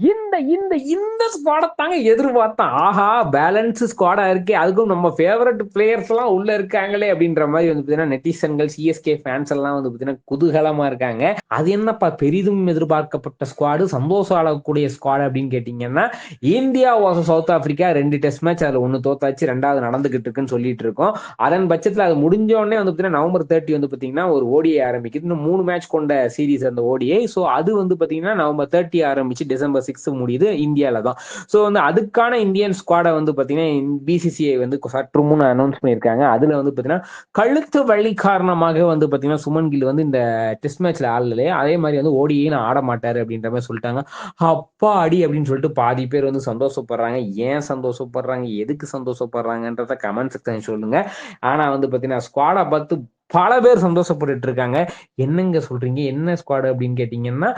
இந்த இந்த இந்த ஸ்குவாட தாங்க எதிர்பார்த்தேன். ஆஹா! பேலன்ஸ் ஸ்குவாடா இருக்கே. அதுக்கும் நம்ம ஃபேவரைட் பிளேயர்ஸ் எல்லாம் உள்ள இருக்காங்களே அப்படின்ற மாரி வந்து பார்த்தீங்கன்னா, நெட்டிசன்கள், சிஎஸ்கே ஃபேன்ஸ் எல்லாம் வந்து பார்த்தீங்கன்னா, குதூகலமா இருக்காங்க. அது என்னப்பா பெரிதும் எதிர்பார்க்கப்பட்ட ஸ்குவாடு, சந்தோஷம் அடையக்கூடிய ஸ்குவாடு அப்படின்னு கேட்டீங்கன்னா, India versus south Africa 2 test match அதுல 1 தோத்தாச்சு. 2வது நடந்துகிட்டு இருக்குன்னு சொல்லிட்டு இருக்கோம். அதன் பட்சத்துல அது முடிஞ்ச உடனே வந்து பார்த்தீங்கன்னா, நவம்பர் 30 வந்து பார்த்தீங்கன்னா, ஒரு ஓடிஐ ஆரம்பிக்குது. இன்னும் 3 மேட்ச் கொண்ட சீரிஸ் அந்த ஓடிஐ. ஸோ அது வந்து பார்த்தீங்கன்னா, நவம்பர் 30 ஆரம்பிச்சு டிசம்பர் 6 முடியுது. இந்தியால தான். ஸோ வந்து அதுக்கான இந்தியன் ஸ்குவாட வந்து பார்த்தீங்கன்னா, பிசிசிஐ வந்து சற்று முன் அனௌன்ஸ் பண்ணியிருக்காங்க. அதுல வந்து பார்த்தீங்கன்னா, கழுத்து வலி காரணமாக வந்து பார்த்தீங்கன்னா, சுமன் கில் வந்து இந்த டெஸ்ட் மேட்ச்ல ஆடலையே. அதே மாரி வந்து ஓடிஐ ஆட மாட்டாரு அப்படின்ற மாரி சொல்லிட்டாங்க. அப்பாடி! அப்படின்னு சொல்லிட்டு பாதி பேர் வந்து சந்தோஷப்படுறாங்க. ஏன் சந்தோஷப்படுறாங்க? எதுக்கு சந்தோஷப்படுறாங்கன்றத கமெண்ட் செக்ஷன்ல சொல்லுங்க. ஆனா வந்து பார்த்தீங்கன்னா, ஸ்குவாட பார்த்து பல பேர் சந்தோஷப்பட்டுட்டு இருக்காங்க. என்னங்க சொல்றீங்க? என்ன ஸ்குவாட் அப்படின்னு கேட்டீங்கன்னா,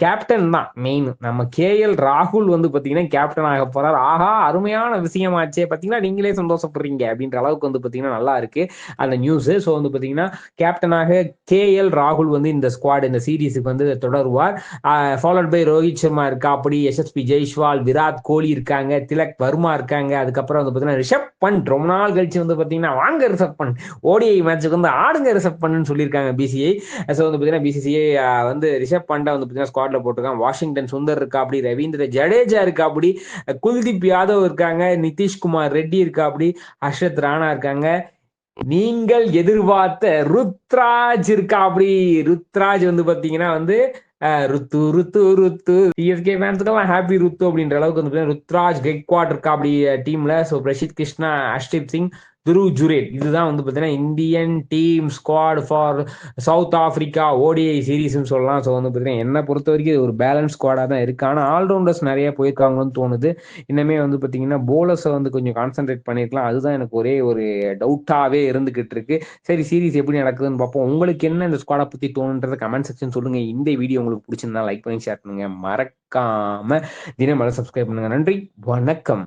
கேப்டன் தான் மெயின். நம்ம கேஎல் ராகுல் வந்து பார்த்தீங்கன்னா, கேப்டன் ஆக போறார். ஆஹா! அருமையான விஷயமாச்சே! பார்த்தீங்களா, நீங்களே சந்தோஷப்படுறீங்க அப்படின்ற அளவுக்கு வந்து பார்த்தீங்கன்னா, நல்லா இருக்கு அந்த நியூஸ். ஸோ வந்து பார்த்தீங்கன்னா, கேப்டனாக கேஎல் ராகுல் வந்து இந்த ஸ்குவாட் இந்த சீரிஸ்க்கு வந்து தொடருவார். ஃபாலோட் பை ரோஹித் சர்மா இருக்காப்படி, எஸ்எஸ்பி ஜெய்ஸ்வால், விராட் கோலி இருக்காங்க, திலக் வர்மா இருக்காங்க. அதுக்கப்புறம் வந்து பார்த்தீங்கன்னா, ரிஷப் பண்ட் ரொம்ப நாள் கழிச்சு வந்து பார்த்தீங்கன்னா, வாங்க ரிஷப் பண்ட் ஓடிஐ மேட்ச்சுக்கு வந்து ஆடுங்க ரிஷப் பண்ட்னு சொல்லியிருக்காங்க பிசிஐ. ஸோ வந்து பார்த்தீங்கன்னா, பிசிசிஐ வந்து ரிஷப் பண்டை வந்து பார்த்தீங்கன்னா ஸ்குவாட்ல போட்டிருக்காங்க. வாஷிங்டன் சுந்தர் இருக்காப்படி, ரவீந்திர ஜடேஜா இருக்காப்படி, குல்தீப் யாதவ் இருக்காங்க, நிதிஷ்குமார் ரெட்டி இருக்காப்படி, ஹர்ஷத் ராணா இருக்காங்க. நீங்கள் எதிர்பார்த்த ருத்ராஜ் இருக்காப்படி. ருத்ராஜ் வந்து பார்த்தீங்கன்னா வந்து ருத்து ருத்து ருத்து சிஎஸ்கே ஃபேன்ஸுக்கெல்லாம் ஹாப்பி ருத்து அப்படின்ற அளவுக்கு வந்து ருத்ராஜ் கெக்வாட் இருக்கா அப்படி டீம்ல. ஸோ பிரசித் கிருஷ்ணா, அஷ்டிப் சிங், துருவ் ஜுரேல் இதுதான் வந்து பார்த்தீங்கன்னா Indian team squad for South Africa ODI சீரீஸ்னு சொல்லலாம். ஸோ வந்து பார்த்தீங்கன்னா என்னை பொறுத்த வரைக்கும் இது ஒரு பேலன்ஸ் ஸ்குவாடாக தான் இருக்கு. ஆனால் ஆல்ரவுண்டர்ஸ் நிறைய போயிருக்காங்கன்னு தோணுது. இன்னமே வந்து பார்த்தீங்கன்னா போலர்ஸை வந்து கொஞ்சம் கான்சென்ட்ரேட் பண்ணியிருக்கலாம். அதுதான் எனக்கு ஒரே ஒரு டவுட்டாகவே இருந்துகிட்டு இருக்கு. சரி, சீரிஸ் எப்படி நடக்குதுன்னு பார்ப்போம். உங்களுக்கு என்ன இந்த ஸ்குவாடை பற்றி தோணுன்றதை கமெண்ட் செக்ஷன் சொல்லுங்க. இந்த வீடியோ உங்களுக்கு பிடிச்சிருந்தா லைக் பண்ணி ஷேர் பண்ணுங்க. மறக்காம தினமலர் சப்ஸ்கிரைப் பண்ணுங்க. நன்றி, வணக்கம்.